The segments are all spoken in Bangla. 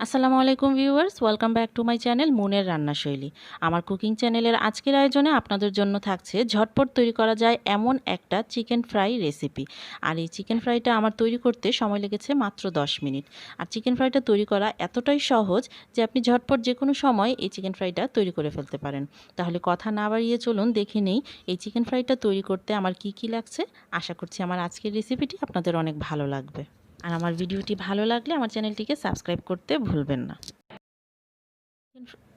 আসসালামু আলাইকুম viewers, welcome back to my channel মুনের রান্না শৈলী। আমার কুকিং চ্যানেলের আজকের আয়োজনে আপনাদের জন্য থাকছে ঝটপট তৈরি করা যায় এমন একটা চিকেন ফ্রাই রেসিপি। আর এই চিকেন ফ্রাইটা আমার তৈরি করতে সময় লেগেছে মাত্র 10 মিনিট। আর চিকেন ফ্রাইটা তৈরি করা এতটাই সহজ যে আপনি ঝটপট যে কোনো সময় এই চিকেন ফ্রাইটা তৈরি করে ফেলতে পারেন। তাহলে কথা না বাড়িয়ে চলুন দেখে নেই এই চিকেন ফ্রাইটা তৈরি করতে আমার কি লাগছে। আশা করছি আমার আজকের রেসিপিটি আপনাদের অনেক ভালো লাগবে। আর আমার ভিডিওটি ভালো লাগলে আমার চ্যানেলটিকে সাবস্ক্রাইব করতে ভুলবেন না।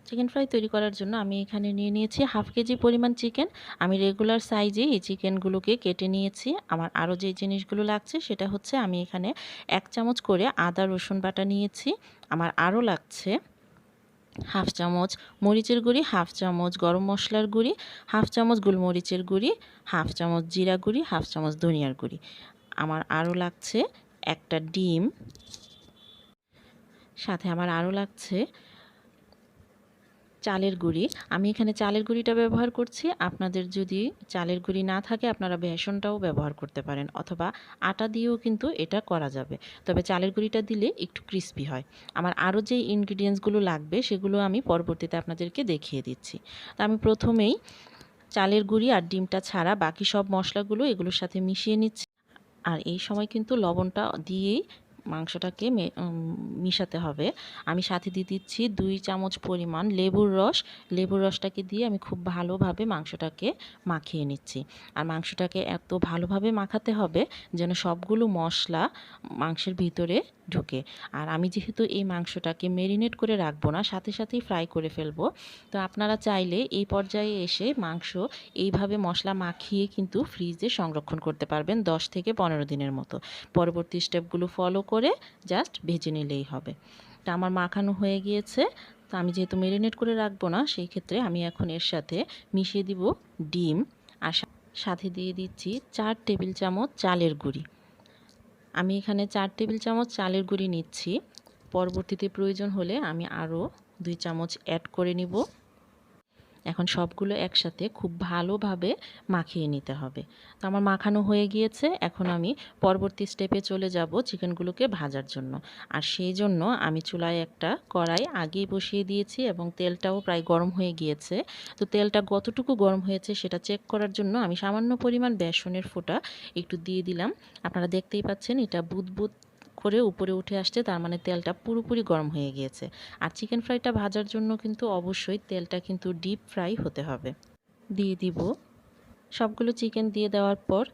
চিকেন ফ্রাই তৈরি করার জন্য আমি এখানে নিয়ে নিয়েছি হাফ কেজি পরিমাণ চিকেন। আমি রেগুলার সাইজে এই চিকেনগুলোকে কেটে নিয়েছি। আমার আরও যে জিনিসগুলো লাগছে সেটা হচ্ছে আমি এখানে 1 চামচ করে আদা রসুন বাটা নিয়েছি। আমার আরও লাগছে হাফ চামচ মরিচের গুঁড়ি, হাফ চামচ গরম মশলার গুঁড়ি, হাফ চামচ গোলমরিচের গুঁড়ি, হাফ চামচ জিরা গুঁড়ি, হাফ চামচ ধনিয়ার গুঁড়ি। আমার আরও লাগছে একটা ডিম, সাথে আমার আরও লাগছে চালের গুঁড়ি। আমি এখানে চালের গুঁড়িটা ব্যবহার করছি। আপনাদের যদি চালের গুঁড়ি না থাকে আপনারা বেসনটাও ব্যবহার করতে পারেন, অথবা আটা দিয়েও কিন্তু এটা করা যাবে। তবে চালের গুঁড়িটা দিলে একটু ক্রিস্পি হয়। আমার আরও যে ইনগ্রিডিয়েন্টসগুলো লাগবে সেগুলো আমি পরবর্তীতে আপনাদেরকে দেখিয়ে দিচ্ছি। তো আমি প্রথমেই চালের গুঁড়ি আর ডিমটা ছাড়া বাকি সব মশলাগুলো এগুলোর সাথে মিশিয়ে নিচ্ছি। আর এই সময় কিন্তু লবণটা দিয়েই মাংসটাকে মিশাতে হবে। আমি সাথে দিয়ে দিচ্ছি 2 চামচ পরিমাণ লেবুর রস। লেবুর রসটাকে দিয়ে আমি খুব ভালোভাবে মাংসটাকে মাখিয়ে নিচ্ছি। আর মাংসটাকে এত ভালোভাবে মাখাতে হবে যেন সবগুলো মশলা মাংসের ভিতরে ঢোকে। আর আমি যেহেতু এই মাংসটাকে মেরিনেট করে রাখবো না, সাথে সাথেই ফ্রাই করে ফেলবো, তো আপনারা চাইলে এই পর্যায়ে এসে মাংস এইভাবে মশলা মাখিয়ে কিন্তু ফ্রিজে সংরক্ষণ করতে পারবেন 10 থেকে 15 দিনের মতো। পরবর্তী স্টেপগুলো ফলো করে জাস্ট ভেজে নিলেই হবে। তা আমার মাখানো হয়ে গিয়েছে। তো আমি যেহেতু মেরিনেট করে রাখবো না, সেই ক্ষেত্রে আমি এখন এর সাথে মিশিয়ে দিব ডিম, আর সাথে দিয়ে দিচ্ছি 4 টেবিল চামচ চালের গুঁড়ি। আমি এখানে 4 টেবিল চামচ চালের গুঁড়ি নিচ্ছি। পরবর্তীতে প্রয়োজন হলে আমি আরও 2 চামচ অ্যাড করে নিব। এখন সবগুলো একসাথে খুব ভালোভাবে মাখিয়ে নিতে হবে। তো আমার মাখানো হয়ে গিয়েছে। এখন আমি পরবর্তী স্টেপে চলে যাব চিকেনগুলোকে ভাজার জন্য। আর সেই জন্য আমি চুলায় একটা কড়াই আগেই বসিয়ে দিয়েছি এবং তেলটাও প্রায় গরম হয়ে গিয়েছে। তো তেলটা কতটুকু গরম হয়েছে সেটা চেক করার জন্য আমি সামান্য পরিমাণ বেসনের ফোঁটা একটু দিয়ে দিলাম। আপনারা দেখতেই পাচ্ছেন এটা বুদবুদ করে উপরে উঠে আসছে, তার মানে তেলটা পুরোপুরি গরম হয়ে গিয়েছে। আর চিকেন ফ্রাইটা ভাজার জন্য কিন্তু অবশ্যই তেলটা কিন্তু ডিপ ফ্রাই হতে হবে। দিয়ে দিব সবগুলো চিকেন দিয়ে দেওয়ার পর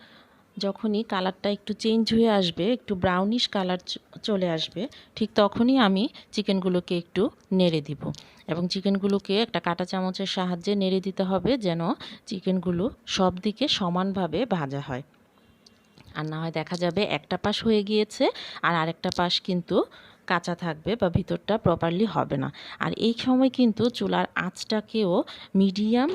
যখনই কালারটা একটু চেঞ্জ হয়ে আসবে, একটু ব্রাউনিশ কালার চলে আসবে, ঠিক তখনই আমি চিকেনগুলোকে একটু নেড়ে দিব। এবং চিকেনগুলোকে একটা কাঁটা চামচের সাহায্যে নেড়ে দিতে হবে যেন চিকেনগুলো সব দিকে সমানভাবে ভাজা হয়। আর না হয় দেখা যাবে একটা পাশ হয়ে গিয়েছে আর আরেকটা পাশ কিন্তু কাঁচা থাকবে বা ভিতরটা প্রপারলি হবে না। আর এই সময় কিন্তু চুলার আঁচটাকেও মিডিয়াম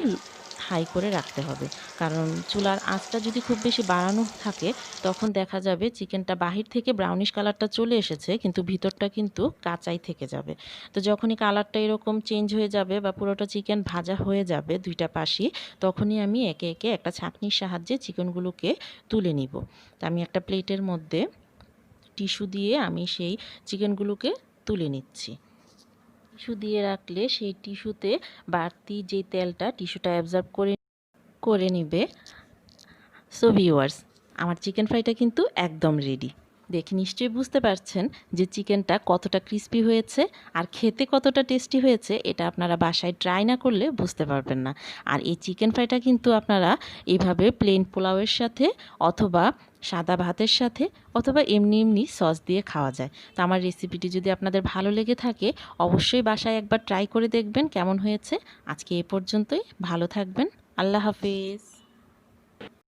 হাই করে রাখতে হবে, কারণ চুলার আঁচটা যদি খুব বেশি বাড়ানো থাকে তখন দেখা যাবে চিকেনটা বাহির থেকে ব্রাউনিশ কালারটা চলে এসেছে কিন্তু ভিতরটা কিন্তু কাঁচাই থেকে যাবে। তো যখনই কালারটা এরকম চেঞ্জ হয়ে যাবে বা পুরোটা চিকেন ভাজা হয়ে যাবে দুইটা পাশই, তখনই আমি একে একে একটা ছাঁকনির সাহায্যে চিকেনগুলোকে তুলে নিব। তা আমি একটা প্লেটের মধ্যে টিস্যু দিয়ে আমি সেই চিকেনগুলোকে তুলে নিচ্ছি। টিস্যু দিয়ে রাখলে সেই টিস্যুতে বাড়তি যে তেলটা টিস্যুটা অ্যাবজর্ব করে নেবে। সো ভিউয়ার্স, আমার চিকেন ফ্রাইটা কিন্তু একদম রেডি। দেখে নিশ্চয়ই বুঝতে পারছেন যে চিকেনটা কতটা ক্রিস্পি হয়েছে আর খেতে কতটা টেস্টি হয়েছে। এটা আপনারা বাসায় ট্রাই না করলে বুঝতে পারবেন না। আর এই চিকেন ফ্রাইটা কিন্তু আপনারা এইভাবে প্লেন পোলাওয়ের সাথে, অথবা সাদা ভাতের সাথে, অথবা এমনি এমনি সস দিয়ে খাওয়া যায়। তো আমার রেসিপিটি যদি আপনাদের ভালো লেগে থাকে অবশ্যই বাসায় একবার ট্রাই করে দেখবেন কেমন হয়েছে। আজকে এ পর্যন্তই। ভালো থাকবেন। আল্লাহ হাফেজ।